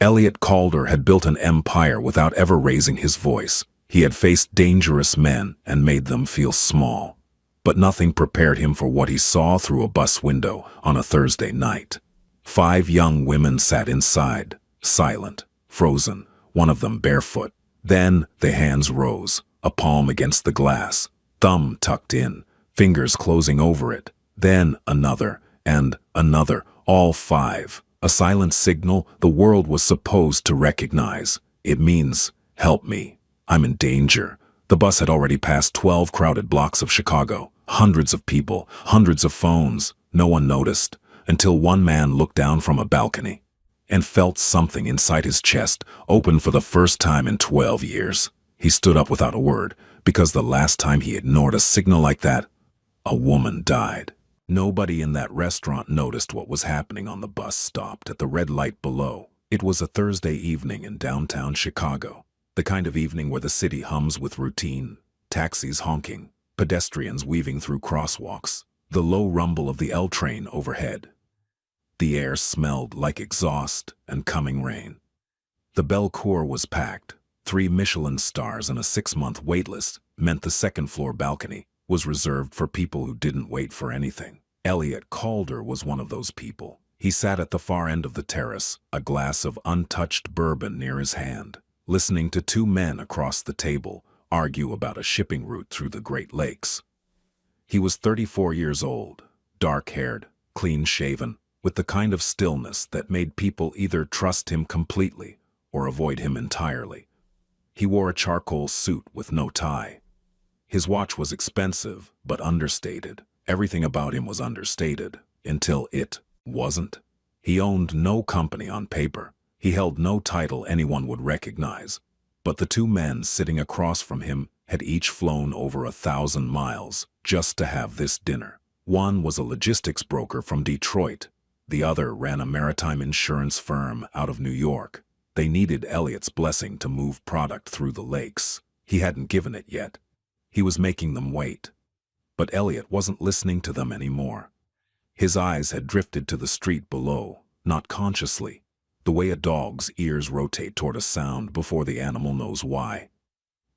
Elliot Calder had built an empire without ever raising his voice. He had faced dangerous men and made them feel small. But nothing prepared him for what he saw through a bus window on a Thursday night. 5 young women sat inside, silent, frozen, one of them barefoot. Then their hands rose, a palm against the glass, thumb tucked in, fingers closing over it. Then another, and another, all 5. A silent signal the world was supposed to recognize. It means, help me, I'm in danger. The bus had already passed 12 crowded blocks of Chicago. Hundreds of people, hundreds of phones. No one noticed, until one man looked down from a balcony and felt something inside his chest open for the first time in 12 years. He stood up without a word, because the last time he ignored a signal like that, a woman died. Nobody in that restaurant noticed what was happening on the bus stopped at the red light below. It was a Thursday evening in downtown Chicago, the kind of evening where the city hums with routine, taxis honking, pedestrians weaving through crosswalks, the low rumble of the L train overhead. The air smelled like exhaust and coming rain. The Belle Cour was packed. 3 Michelin stars and a 6-month waitlist meant the second-floor balcony was reserved for people who didn't wait for anything. Elliot Calder was one of those people. He sat at the far end of the terrace, a glass of untouched bourbon near his hand, listening to 2 men across the table argue about a shipping route through the Great Lakes. He was 34 years old, dark-haired, clean-shaven, with the kind of stillness that made people either trust him completely or avoid him entirely. He wore a charcoal suit with no tie. His watch was expensive, but understated. Everything about him was understated, until it wasn't. He owned no company on paper. He held no title anyone would recognize. But the 2 men sitting across from him had each flown over 1,000 miles just to have this dinner. One was a logistics broker from Detroit. The other ran a maritime insurance firm out of New York. They needed Elliot's blessing to move product through the lakes. He hadn't given it yet. He was making them wait. But Elliot wasn't listening to them anymore. His eyes had drifted to the street below, not consciously, the way a dog's ears rotate toward a sound before the animal knows why.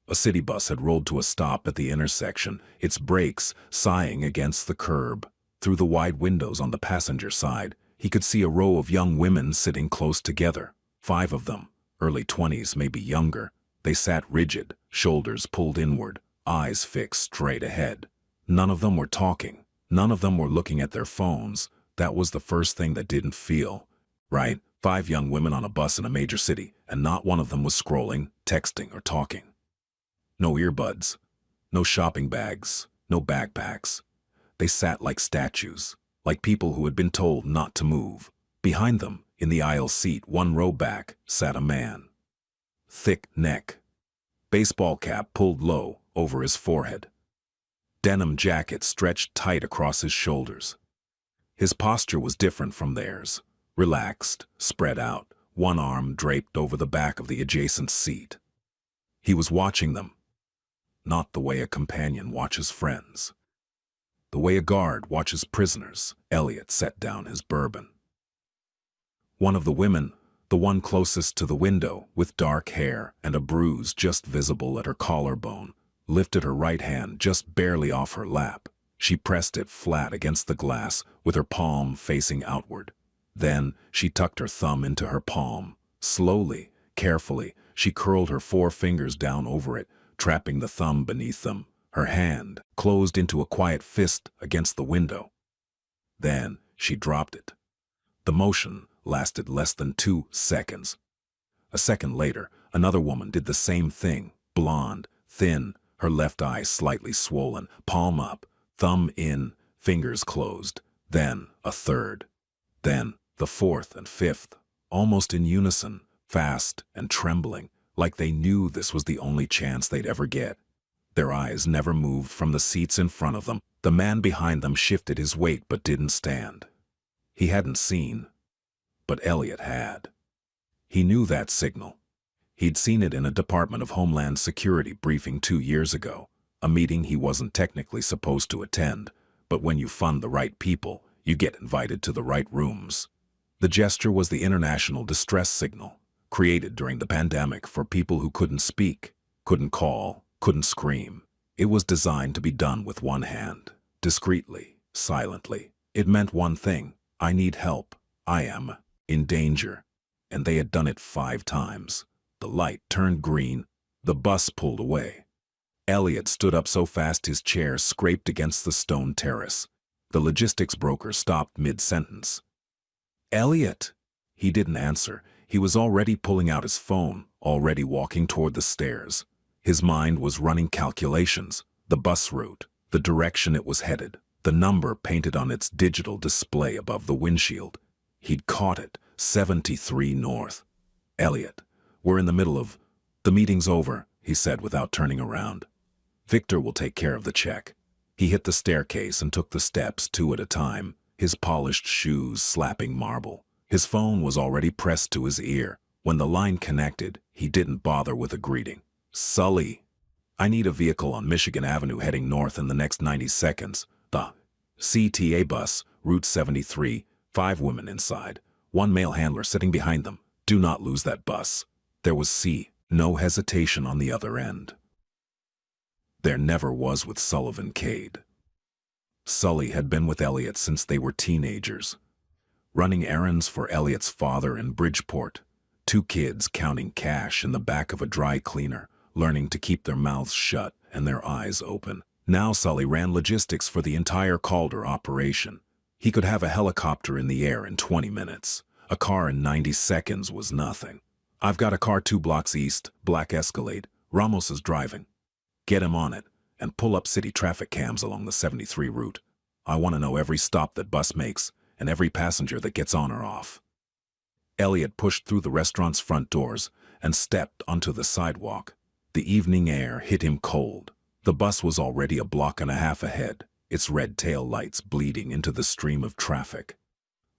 A city bus had rolled to a stop at the intersection, its brakes sighing against the curb. Through the wide windows on the passenger side, he could see a row of young women sitting close together. 5 of them, early 20s, maybe younger. They sat rigid, shoulders pulled inward, eyes fixed straight ahead. None of them were talking. None of them were looking at their phones. That was the first thing that didn't feel right. 5 young women on a bus in a major city, and not one of them was scrolling, texting, or talking. No earbuds, no shopping bags, no backpacks. They sat like statues, like people who had been told not to move. Behind them, in the aisle seat 1 row back, sat a man. Thick neck, baseball cap pulled low over his forehead. Denim jacket stretched tight across his shoulders. His posture was different from theirs, relaxed, spread out, one arm draped over the back of the adjacent seat. He was watching them, not the way a companion watches friends. The way a guard watches prisoners. Elliot set down his bourbon. One of the women, the one closest to the window, with dark hair and a bruise just visible at her collarbone, lifted her right hand just barely off her lap. She pressed it flat against the glass with her palm facing outward. Then she tucked her thumb into her palm. Slowly, carefully, she curled her 4 fingers down over it, trapping the thumb beneath them. Her hand closed into a quiet fist against the window. Then she dropped it. The motion lasted less than 2 seconds. A second later, another woman did the same thing, blonde, thin, her left eye slightly swollen, palm up, thumb in, fingers closed. Then a third. Then the 4th and 5th, almost in unison, fast and trembling, like they knew this was the only chance they'd ever get. Their eyes never moved from the seats in front of them. The man behind them shifted his weight but didn't stand. He hadn't seen, but Elliot had. He knew that signal. He'd seen it in a Department of Homeland Security briefing 2 years ago, a meeting he wasn't technically supposed to attend, but when you fund the right people, you get invited to the right rooms. The gesture was the international distress signal. created during the pandemic for people who couldn't speak, couldn't call, couldn't scream. It was designed to be done with one hand, discreetly, silently. It meant one thing: I need help. I am in danger. And they had done it 5 times. The light turned green. The bus pulled away. Elliot stood up so fast his chair scraped against the stone terrace. The logistics broker stopped mid-sentence. "Elliot!" He didn't answer. He was already pulling out his phone, already walking toward the stairs. His mind was running calculations: the bus route, the direction it was headed, the number painted on its digital display above the windshield. He'd caught it, 73 North. "Elliot, we're in the middle of—" "The meeting's over," he said without turning around. "Victor will take care of the check." He hit the staircase and took the steps 2 at a time, his polished shoes slapping marble. His phone was already pressed to his ear. When the line connected, he didn't bother with a greeting. "Sully, I need a vehicle on Michigan Avenue heading north in the next 90 seconds. The CTA bus, Route 73, 5 women inside, 1 male handler sitting behind them. Do not lose that bus." There was no hesitation on the other end. There never was with Sullivan Cade. Sully had been with Elliot since they were teenagers, running errands for Elliot's father in Bridgeport. 2 kids counting cash in the back of a dry cleaner, learning to keep their mouths shut and their eyes open. Now Sully ran logistics for the entire Calder operation. He could have a helicopter in the air in 20 minutes. A car in 90 seconds was nothing. "I've got a car 2 blocks east, black Escalade. Ramos is driving. Get him on it, and pull up city traffic cams along the 73 route. I want to know every stop that bus makes, and every passenger that gets on or off." Elliot pushed through the restaurant's front doors and stepped onto the sidewalk. The evening air hit him cold. The bus was already a block and a half ahead, its red tail lights bleeding into the stream of traffic.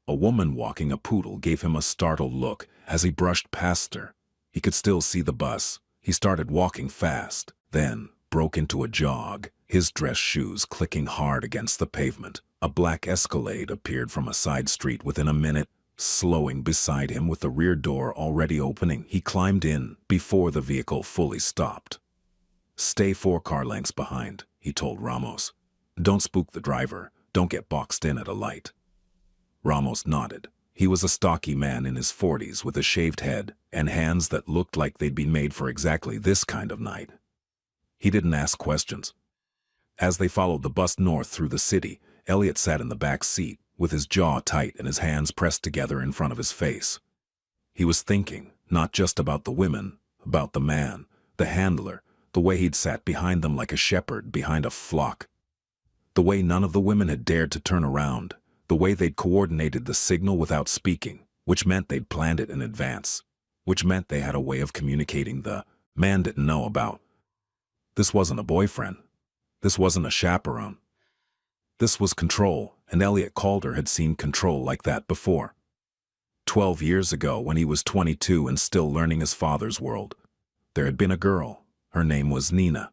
A woman walking a poodle gave him a startled look as he brushed past her. He could still see the bus. He started walking fast, then broke into a jog, his dress shoes clicking hard against the pavement. A black Escalade appeared from a side street within a minute, slowing beside him with the rear door already opening. He climbed in before the vehicle fully stopped. "Stay 4 car lengths behind," he told Ramos. "Don't spook the driver. Don't get boxed in at a light." Ramos nodded. He was a stocky man in his 40s with a shaved head and hands that looked like they'd been made for exactly this kind of night. He didn't ask questions. As they followed the bus north through the city, Elliot sat in the back seat, with his jaw tight and his hands pressed together in front of his face. He was thinking, not just about the women, about the man, the handler, the way he'd sat behind them like a shepherd behind a flock. The way none of the women had dared to turn around, the way they'd coordinated the signal without speaking, which meant they'd planned it in advance, which meant they had a way of communicating the man didn't know about. This wasn't a boyfriend. This wasn't a chaperone. This was control, and Elliot Calder had seen control like that before. 12 years ago, when he was 22 and still learning his father's world, there had been a girl. Her name was Nina.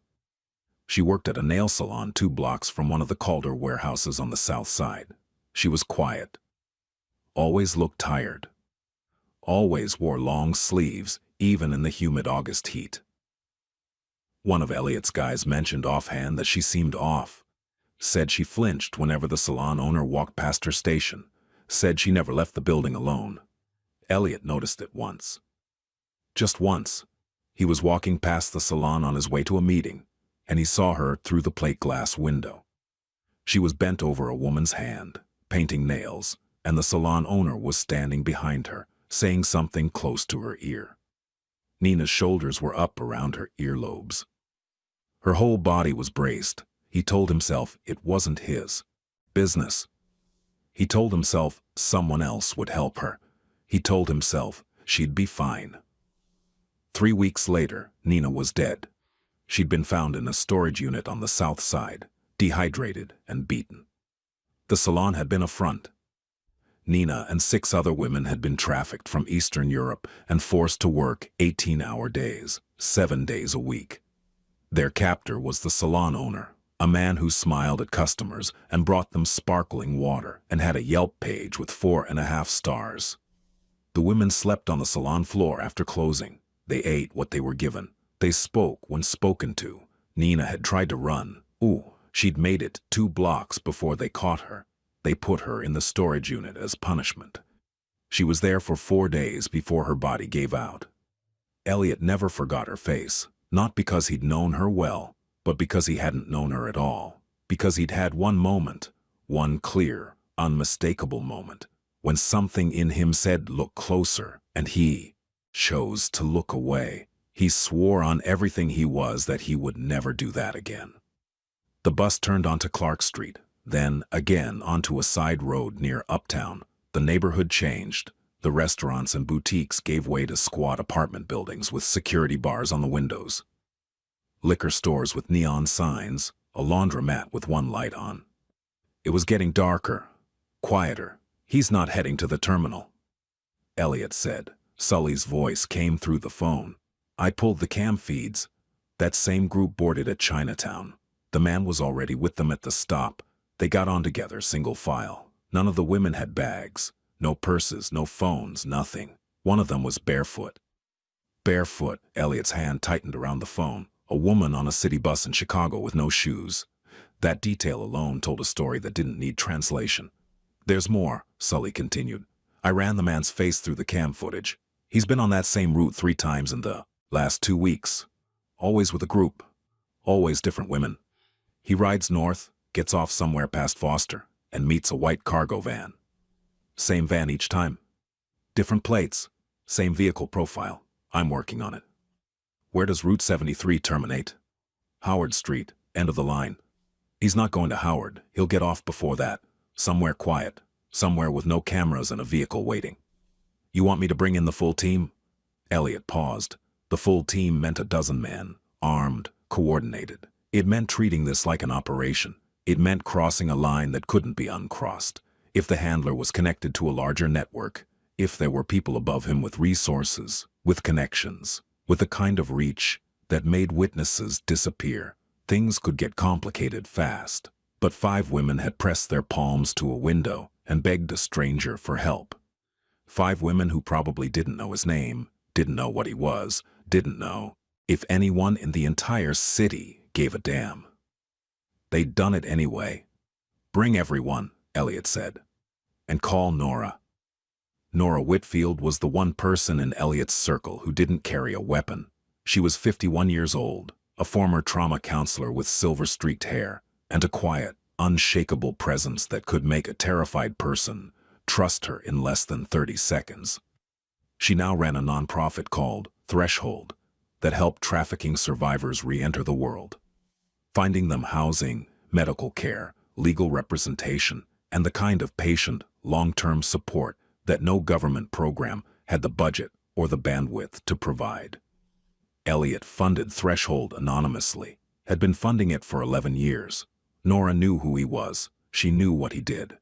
She worked at a nail salon 2 blocks from one of the Calder warehouses on the south side. She was quiet. Always looked tired. Always wore long sleeves, even in the humid August heat. One of Elliot's guys mentioned offhand that she seemed off. Said she flinched whenever the salon owner walked past her station. Said she never left the building alone. Elliot noticed it once. Just once. He was walking past the salon on his way to a meeting, and he saw her through the plate glass window. She was bent over a woman's hand, painting nails, and the salon owner was standing behind her, saying something close to her ear. Nina's shoulders were up around her earlobes. Her whole body was braced. He told himself it wasn't his business. He told himself someone else would help her. He told himself she'd be fine. 3 weeks later, Nina was dead. She'd been found in a storage unit on the south side, dehydrated and beaten. The salon had been a front. Nina and 6 other women had been trafficked from Eastern Europe and forced to work 18-hour days, 7 days a week. Their captor was the salon owner, a man who smiled at customers and brought them sparkling water and had a Yelp page with 4.5 stars. The women slept on the salon floor after closing. They ate what they were given. They spoke when spoken to. Nina had tried to run. She'd made it 2 blocks before they caught her. They put her in the storage unit as punishment. She was there for 4 days before her body gave out. Elliot never forgot her face, not because he'd known her well, but because he hadn't known her at all. Because he'd had one moment, one clear, unmistakable moment, when something in him said, "Look closer," and he chose to look away. He swore on everything he was that he would never do that again. The bus turned onto Clark Street, then again onto a side road near Uptown. The neighborhood changed. The restaurants and boutiques gave way to squat apartment buildings with security bars on the windows. Liquor stores with neon signs, a laundromat with one light on. It was getting darker, quieter. "He's not heading to the terminal," Elliot said. Sully's voice came through the phone. "I pulled the cam feeds. That same group boarded at Chinatown. The man was already with them at the stop. They got on together, single file. None of the women had bags. No purses, no phones, nothing. One of them was barefoot." Barefoot, Elliot's hand tightened around the phone. A woman on a city bus in Chicago with no shoes. That detail alone told a story that didn't need translation. "There's more," Sully continued. "I ran the man's face through the cam footage. He's been on that same route 3 times in the last 2 weeks. Always with a group. Always different women. He rides north, gets off somewhere past Foster, and meets a white cargo van. Same van each time. Different plates. Same vehicle profile. I'm working on it." "Where does Route 73 terminate?" "Howard Street, end of the line." "He's not going to Howard. He'll get off before that. Somewhere quiet. Somewhere with no cameras and a vehicle waiting." "You want me to bring in the full team?" Elliot paused. The full team meant a dozen men, armed, coordinated. It meant treating this like an operation. It meant crossing a line that couldn't be uncrossed. If the handler was connected to a larger network, if there were people above him with resources, with connections, with a kind of reach that made witnesses disappear, things could get complicated fast. But 5 women had pressed their palms to a window and begged a stranger for help. 5 women who probably didn't know his name, didn't know what he was, didn't know if anyone in the entire city gave a damn. They'd done it anyway. "Bring everyone," Elliot said. "And call Nora." Nora Whitfield was the one person in Elliot's circle who didn't carry a weapon. She was 51 years old, a former trauma counselor with silver-streaked hair, and a quiet, unshakable presence that could make a terrified person trust her in less than 30 seconds. She now ran a nonprofit called Threshold that helped trafficking survivors re-enter the world, finding them housing, medical care, legal representation, and the kind of patient, long-term support that no government program had the budget or the bandwidth to provide. Elliot funded Threshold anonymously, had been funding it for 11 years. Nora knew who he was. She knew what he did.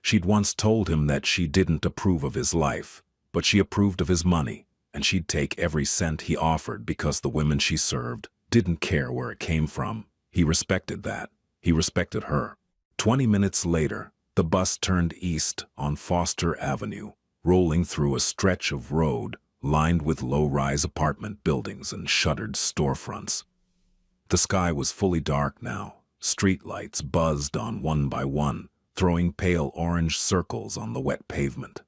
She'd once told him that she didn't approve of his life, but she approved of his money, and she'd take every cent he offered because the women she served didn't care where it came from. He respected that. He respected her. 20 minutes later, the bus turned east on Foster Avenue, rolling through a stretch of road lined with low-rise apartment buildings and shuttered storefronts. The sky was fully dark now. Street lights buzzed on one by one, throwing pale orange circles on the wet pavement.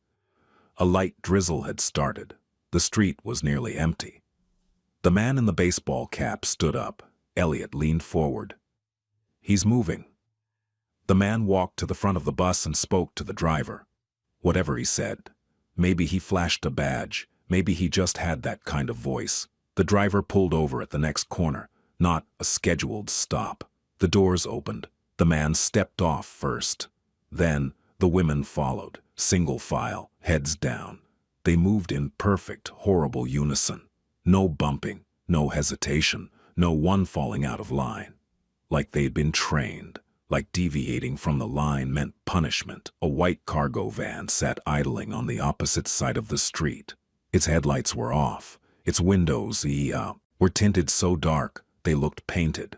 A light drizzle had started. The street was nearly empty. The man in the baseball cap stood up. Elliot leaned forward. "He's moving." The man walked to the front of the bus and spoke to the driver. Whatever he said, maybe he flashed a badge, maybe he just had that kind of voice. The driver pulled over at the next corner, not a scheduled stop. The doors opened. The man stepped off first. Then the women followed, single file, heads down. They moved in perfect, horrible unison. No bumping, no hesitation, no one falling out of line. Like they'd been trained, like deviating from the line meant punishment. A white cargo van sat idling on the opposite side of the street. Its headlights were off. Its windows were tinted so dark they looked painted.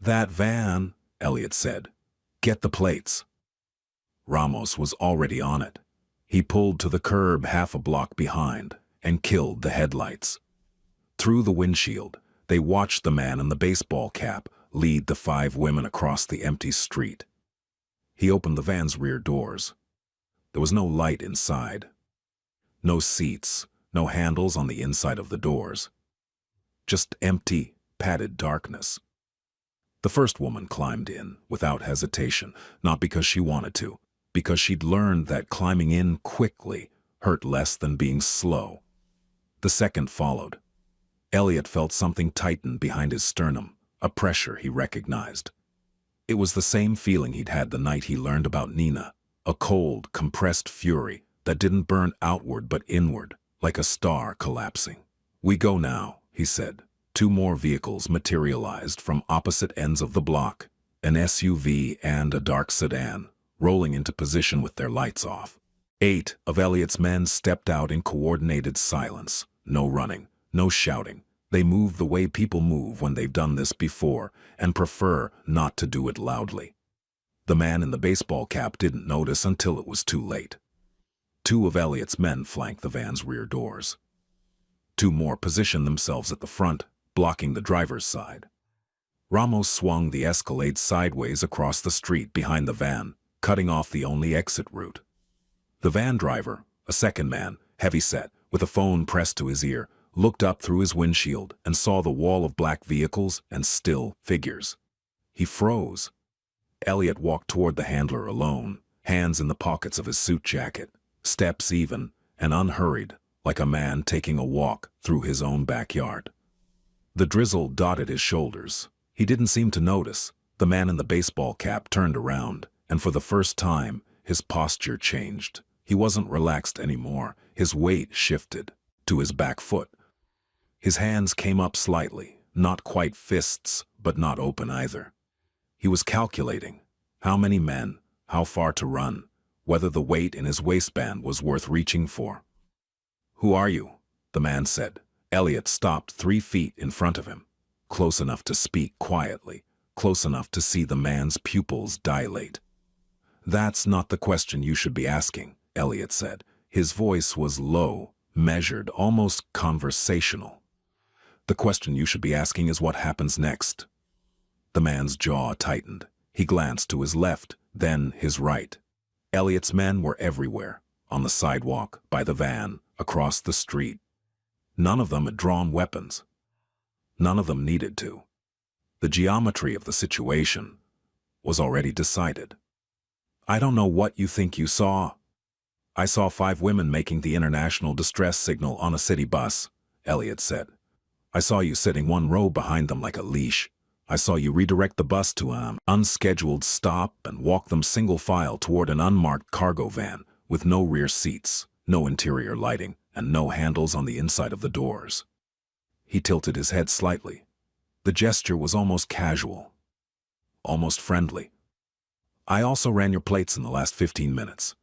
"That van," Elliot said. "Get the plates." Ramos was already on it. He pulled to the curb half a block behind and killed the headlights. Through the windshield, they watched the man in the baseball cap lead the 5 women across the empty street. He opened the van's rear doors. There was no light inside. No seats, no handles on the inside of the doors. Just empty, padded darkness. The first woman climbed in without hesitation, not because she wanted to, because she'd learned that climbing in quickly hurt less than being slow. The second followed. Elliot felt something tighten behind his sternum, a pressure he recognized. It was the same feeling he'd had the night he learned about Nina, a cold, compressed fury that didn't burn outward but inward, like a star collapsing. "We go now," he said. 2 more vehicles materialized from opposite ends of the block, an SUV and a dark sedan, rolling into position with their lights off. 8 of Elliot's men stepped out in coordinated silence. No running, no shouting. They moved the way people move when they've done this before and prefer not to do it loudly. The man in the baseball cap didn't notice until it was too late. 2 of Elliot's men flanked the van's rear doors. 2 more positioned themselves at the front, blocking the driver's side. Ramos swung the Escalade sideways across the street behind the van, cutting off the only exit route. The van driver, a second man, heavy-set, with a phone pressed to his ear, looked up through his windshield and saw the wall of black vehicles and still figures. He froze. Elliot walked toward the handler alone, hands in the pockets of his suit jacket, steps even and unhurried, like a man taking a walk through his own backyard. The drizzle dotted his shoulders. He didn't seem to notice. The man in the baseball cap turned around, and for the first time, his posture changed. He wasn't relaxed anymore. His weight shifted to his back foot. His hands came up slightly, not quite fists, but not open either. He was calculating how many men, how far to run, whether the weight in his waistband was worth reaching for. "Who are you?" the man said. Elliot stopped 3 feet in front of him, close enough to speak quietly, close enough to see the man's pupils dilate. "That's not the question you should be asking," Elliot said. His voice was low, measured, almost conversational. "The question you should be asking is what happens next." The man's jaw tightened. He glanced to his left, then his right. Elliot's men were everywhere, on the sidewalk, by the van, across the street. None of them had drawn weapons. None of them needed to. The geometry of the situation was already decided. "I don't know what you think you saw." "I saw 5 women making the international distress signal on a city bus," Elliot said. "I saw you sitting 1 row behind them like a leash. I saw you redirect the bus to an unscheduled stop and walk them single file toward an unmarked cargo van with no rear seats, no interior lighting, and no handles on the inside of the doors." He tilted his head slightly. The gesture was almost casual, almost friendly. "I also ran your plates in the last 15 minutes.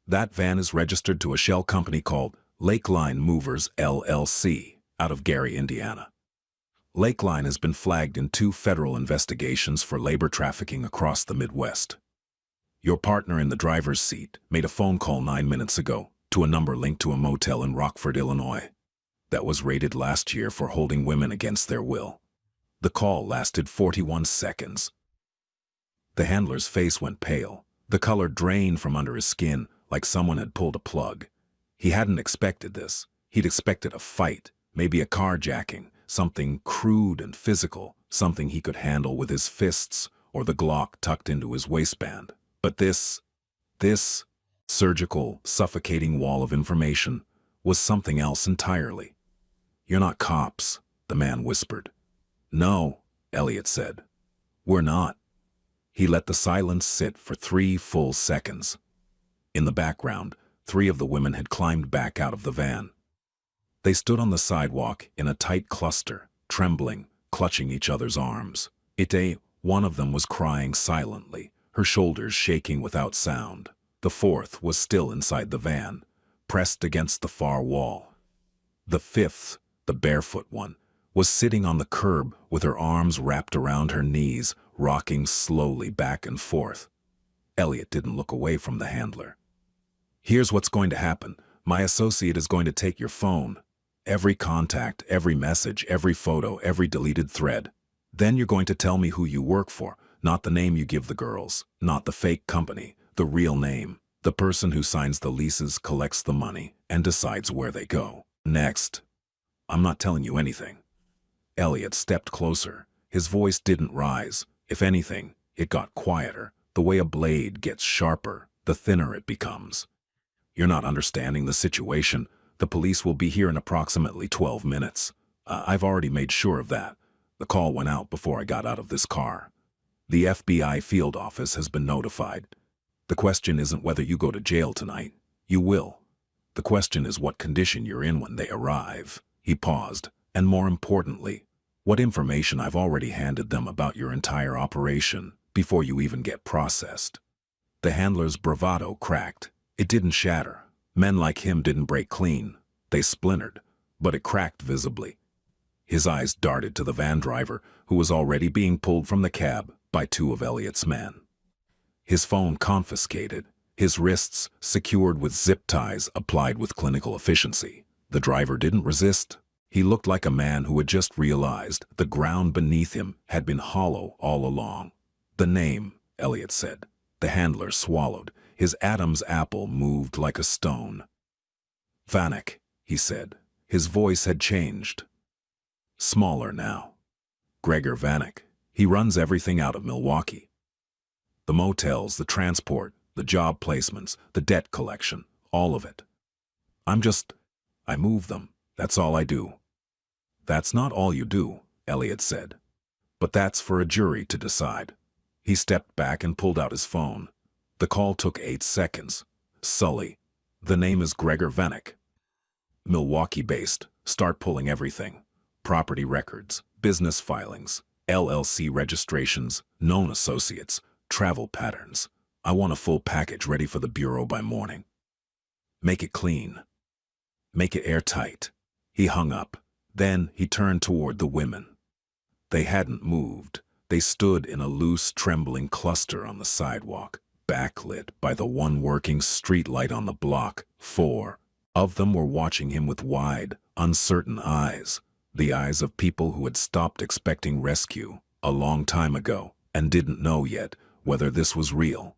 That van is registered to a shell company called Lakeline Movers LLC out of Gary, Indiana. Lakeline has been flagged in 2 federal investigations for labor trafficking across the Midwest. Your partner in the driver's seat made a phone call 9 minutes ago to a number linked to a motel in Rockford, Illinois, that was raided last year for holding women against their will. The call lasted 41 seconds. The handler's face went pale. The color drained from under his skin like someone had pulled a plug. He hadn't expected this. He'd expected a fight, maybe a carjacking, something crude and physical, something he could handle with his fists or the Glock tucked into his waistband. But this surgical, suffocating wall of information was something else entirely. "You're not cops," the man whispered. "No," Elliot said. "We're not." He let the silence sit for 3 full seconds. In the background, 3 of the women had climbed back out of the van. They stood on the sidewalk in a tight cluster, trembling, clutching each other's arms. One of them was crying silently, her shoulders shaking without sound. The 4th was still inside the van, pressed against the far wall. The 5th, the barefoot one, was sitting on the curb with her arms wrapped around her knees, rocking slowly back and forth. Elliot didn't look away from the handler. Here's what's going to happen. My associate is going to take your phone. Every contact, every message, every photo, every deleted thread. Then you're going to tell me who you work for, not the name you give the girls, not the fake company, the real name. The person who signs the leases, collects the money, and decides where they go. Next. I'm not telling you anything. Elliot stepped closer. His voice didn't rise. If anything, it got quieter. The way a blade gets sharper, the thinner it becomes. You're not understanding the situation. The police will be here in approximately 12 minutes. I've already made sure of that. The call went out before I got out of this car. The FBI field office has been notified. The question isn't whether you go to jail tonight. You will. The question is what condition you're in when they arrive. He paused. And more importantly, what information I've already handed them about your entire operation before you even get processed. The handler's bravado cracked. It didn't shatter. Men like him didn't break clean. They splintered, but it cracked visibly. His eyes darted to the van driver, who was already being pulled from the cab by two of Elliot's men. His phone confiscated, his wrists secured with zip ties applied with clinical efficiency. The driver didn't resist. He looked like a man who had just realized the ground beneath him had been hollow all along. The name, Elliot said. The handler swallowed. His Adam's apple moved like a stone. Vanek, he said. His voice had changed. Smaller now. Gregor Vanek. He runs everything out of Milwaukee. The motels, the transport, the job placements, the debt collection, all of it. I move them. That's all I do. That's not all you do, Elliot said. But that's for a jury to decide. He stepped back and pulled out his phone. The call took 8 seconds. Sully. The name is Gregor Vanek. Milwaukee-based. Start pulling everything. Property records, business filings, LLC registrations, known associates, travel patterns. I want a full package ready for the bureau by morning. Make it clean. Make it airtight. He hung up. Then he turned toward the women. They hadn't moved. They stood in a loose, trembling cluster on the sidewalk, backlit by the one working street light on the block. 4 of them were watching him with wide, uncertain eyes, the eyes of people who had stopped expecting rescue a long time ago and didn't know yet whether this was real.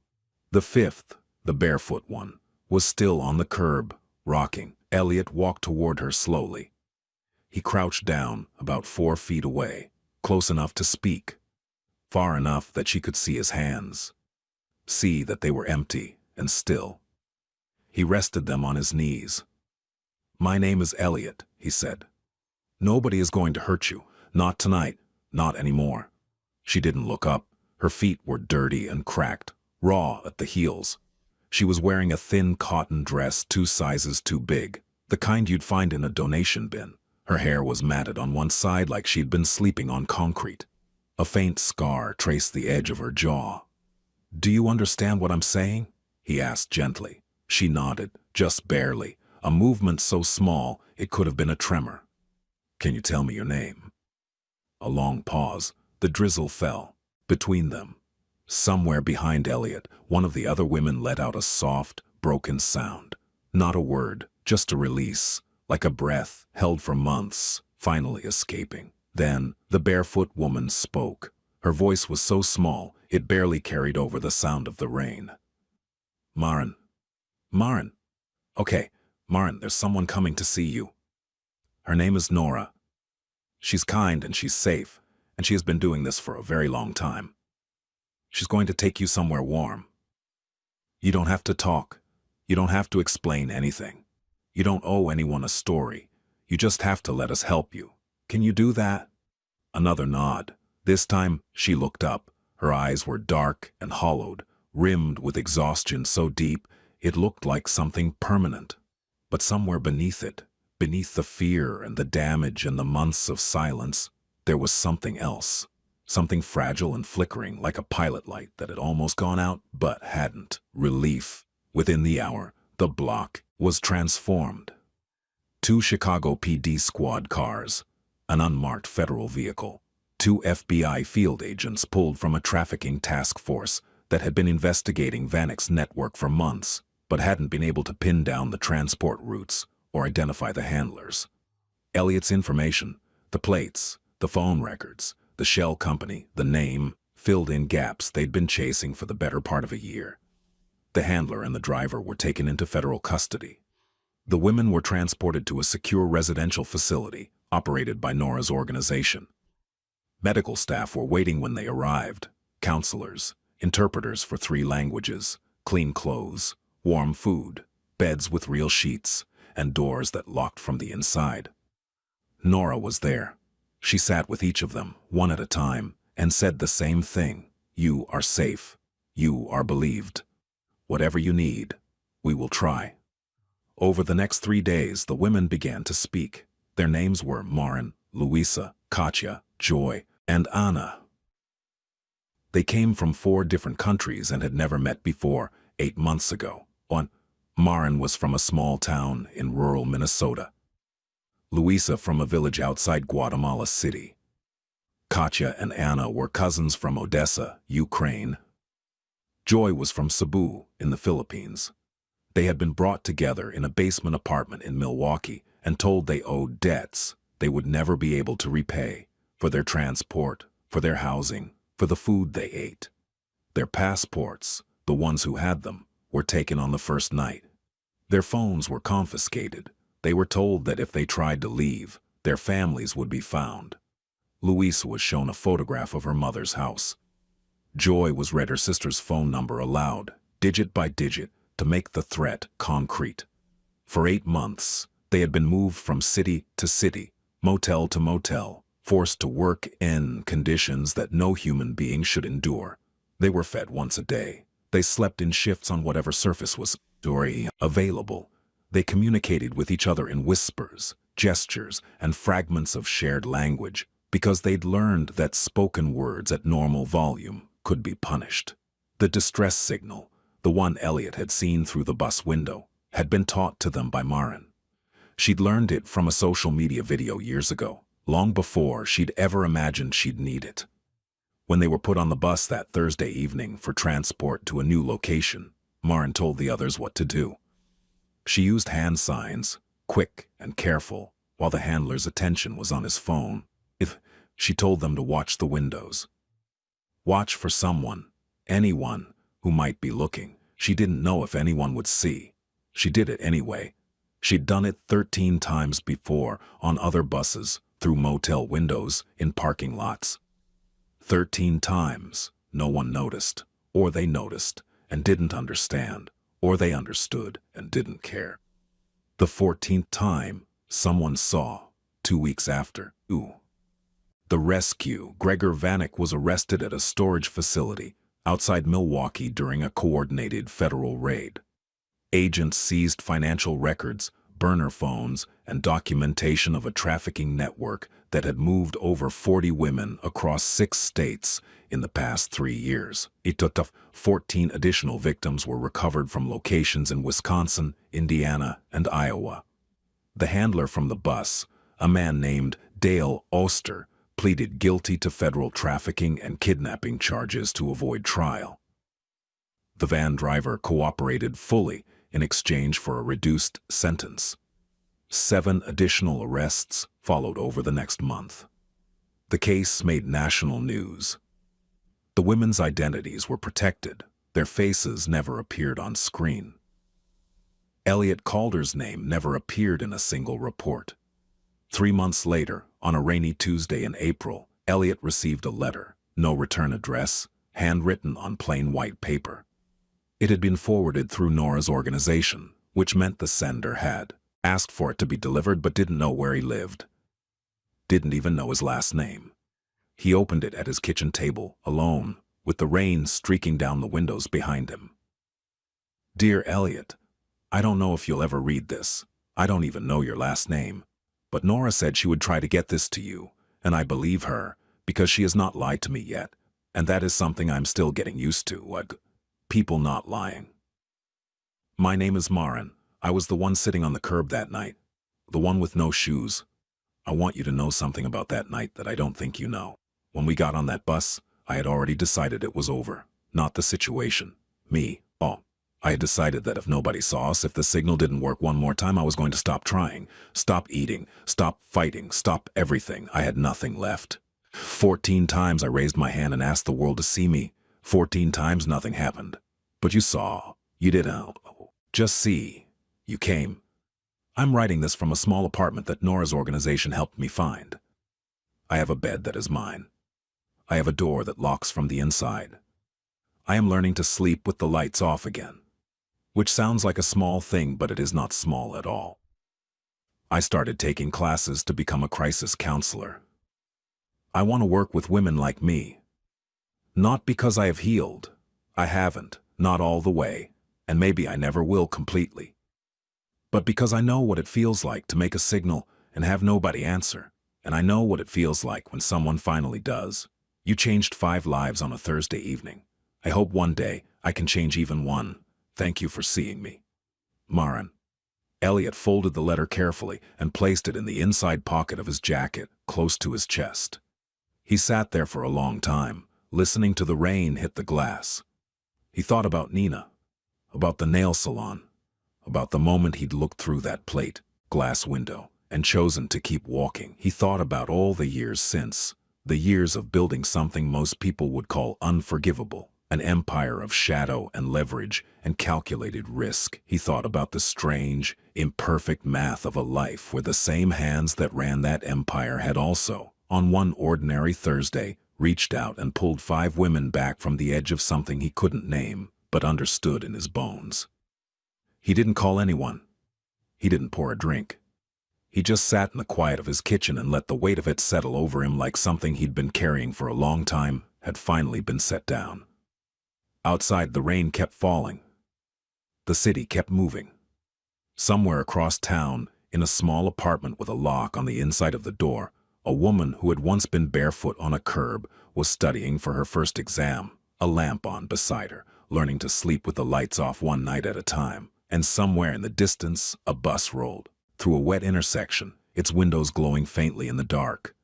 The 5th, the barefoot one, was still on the curb, rocking. Elliot walked toward her slowly. He crouched down about 4 feet away, close enough to speak, far enough that she could see his hands, see that they were empty and still. He rested them on his knees. My name is Elliot, he said. Nobody is going to hurt you, not tonight, not anymore. She didn't look up. Her feet were dirty and cracked, raw at the heels. She was wearing a thin cotton dress 2 sizes too big, the kind you'd find in a donation bin. Her hair was matted on one side like she'd been sleeping on concrete. A faint scar traced the edge of her jaw. Do you understand what I'm saying? He asked gently. She nodded, just barely, a movement so small it could have been a tremor. Can you tell me your name? A long pause. The drizzle fell. Between them, somewhere behind Elliot, one of the other women let out a soft, broken sound. Not a word, just a release, like a breath held for months, finally escaping. Then the barefoot woman spoke. Her voice was so small, it barely carried over the sound of the rain. Maren. Maren. Okay, Maren, there's someone coming to see you. Her name is Nora. She's kind and she's safe, and she has been doing this for a very long time. She's going to take you somewhere warm. You don't have to talk. You don't have to explain anything. You don't owe anyone a story. You just have to let us help you. Can you do that? Another nod. This time, she looked up. Her eyes were dark and hollowed, rimmed with exhaustion so deep it looked like something permanent. But somewhere beneath it, beneath the fear and the damage and the months of silence, there was something else. Something fragile and flickering like a pilot light that had almost gone out but hadn't. Relief. Within the hour, the block was transformed. 2 Chicago PD squad cars, an unmarked federal vehicle, 2 FBI field agents pulled from a trafficking task force that had been investigating Vanek's network for months, but hadn't been able to pin down the transport routes or identify the handlers. Elliot's information, the plates, the phone records, the shell company, the name, filled in gaps they'd been chasing for the better part of a year. The handler and the driver were taken into federal custody. The women were transported to a secure residential facility operated by Nora's organization. Medical staff were waiting when they arrived, counselors, interpreters for 3 languages, clean clothes, warm food, beds with real sheets, and doors that locked from the inside. Nora was there. She sat with each of them, one at a time, and said the same thing. You are safe. You are believed. Whatever you need, we will try. Over the next 3 days, the women began to speak. Their names were Maren, Luisa, Katya, Joy, and Anna. They came from 4 different countries and had never met before 8 months ago. Maren was from a small town in rural Minnesota. Luisa from a village outside Guatemala City. Katya and Anna were cousins from Odessa, Ukraine. Joy was from Cebu in the Philippines. They had been brought together in a basement apartment in Milwaukee and told they owed debts they would never be able to repay, for their transport, for their housing, for the food they ate. Their passports, the ones who had them, were taken on the first night. Their phones were confiscated. They were told that if they tried to leave, their families would be found. Luisa was shown a photograph of her mother's house. Joy was read her sister's phone number aloud, digit by digit, to make the threat concrete. For 8 months, they had been moved from city to city, motel to motel, forced to work in conditions that no human being should endure. They were fed once a day. They slept in shifts on whatever surface was available. They communicated with each other in whispers, gestures, and fragments of shared language, because they'd learned that spoken words at normal volume could be punished. The distress signal, the one Elliot had seen through the bus window, had been taught to them by Maren. She'd learned it from a social media video years ago, long before she'd ever imagined she'd need it. When they were put on the bus that Thursday evening for transport to a new location, Maren told the others what to do. She used hand signs, quick and careful, while the handler's attention was on his phone. She told them to watch the windows. Watch for someone, anyone, who might be looking. She didn't know if anyone would see. She did it anyway. She'd done it 13 times before, on other buses, through motel windows, in parking lots. 13 times, no one noticed, or they noticed and didn't understand, or they understood and didn't care. The 14th time, someone saw, 2 weeks after. The rescue. Gregor Vanek was arrested at a storage facility outside Milwaukee during a coordinated federal raid. Agents seized financial records, burner phones, and documentation of a trafficking network that had moved over 40 women across 6 states in the past 3 years. 14 additional victims were recovered from locations in Wisconsin, Indiana, and Iowa. The handler from the bus, a man named Dale Oster, pleaded guilty to federal trafficking and kidnapping charges to avoid trial. The van driver cooperated fully in exchange for a reduced sentence. 7 additional arrests followed over the next month. The case made national news. The women's identities were protected. Their faces never appeared on screen. Elliot Calder's name never appeared in a single report. 3 months later, on a rainy Tuesday in April, Elliot received a letter, no return address, handwritten on plain white paper. It had been forwarded through Nora's organization, which meant the sender had asked for it to be delivered but didn't know where he lived. Didn't even know his last name. He opened it at his kitchen table, alone, with the rain streaking down the windows behind him. Dear Elliot, I don't know if you'll ever read this. I don't even know your last name. But Nora said she would try to get this to you, and I believe her, because she has not lied to me yet, and that is something I'm still getting used to, people not lying. My name is Maren. I was the one sitting on the curb that night, the one with no shoes. I want you to know something about that night that I don't think you know. When we got on that bus, I had already decided it was over, not the situation. Me. I had decided that if nobody saw us, if the signal didn't work one more time, I was going to stop trying, stop eating, stop fighting, stop everything. I had nothing left. 14 times I raised my hand and asked the world to see me. 14 times nothing happened. But you saw. You didn't. Just see. You came. I'm writing this from a small apartment that Nora's organization helped me find. I have a bed that is mine. I have a door that locks from the inside. I am learning to sleep with the lights off again. Which sounds like a small thing, but it is not small at all. I started taking classes to become a crisis counselor. I want to work with women like me. Not because I have healed. I haven't, not all the way, and maybe I never will completely. But because I know what it feels like to make a signal and have nobody answer, and I know what it feels like when someone finally does. You changed 5 lives on a Thursday evening. I hope one day I can change even one. Thank you for seeing me. Marin. Elliot folded the letter carefully and placed it in the inside pocket of his jacket, close to his chest. He sat there for a long time, listening to the rain hit the glass. He thought about Nina, about the nail salon, about the moment he'd looked through that plate glass window and chosen to keep walking. He thought about all the years since, the years of building something most people would call unforgivable, an empire of shadow and leverage and calculated risk. He thought about the strange, imperfect math of a life where the same hands that ran that empire had also, on one ordinary Thursday, reached out and pulled 5 women back from the edge of something he couldn't name, but understood in his bones. He didn't call anyone. He didn't pour a drink. He just sat in the quiet of his kitchen and let the weight of it settle over him like something he'd been carrying for a long time had finally been set down. Outside, the rain kept falling. The city kept moving. Somewhere across town, in a small apartment with a lock on the inside of the door, a woman who had once been barefoot on a curb was studying for her first exam, a lamp on beside her, learning to sleep with the lights off one night at a time. And somewhere in the distance, a bus rolled through a wet intersection, its windows glowing faintly in the dark,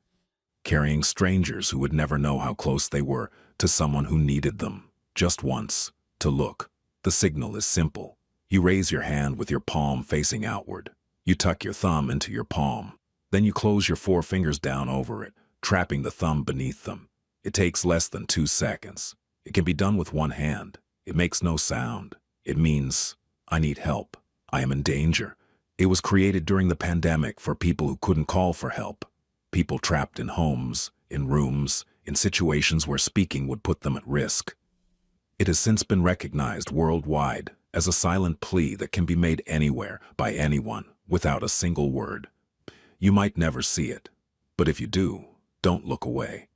carrying strangers who would never know how close they were to someone who needed them, just once, to look. The signal is simple. You raise your hand with your palm facing outward. You tuck your thumb into your palm. Then you close your 4 fingers down over it, trapping the thumb beneath them. It takes less than 2 seconds. It can be done with one hand. It makes no sound. It means, I need help. I am in danger. It was created during the pandemic for people who couldn't call for help. People trapped in homes, in rooms, in situations where speaking would put them at risk. It has since been recognized worldwide as a silent plea that can be made anywhere by anyone without a single word. You might never see it, but if you do, don't look away.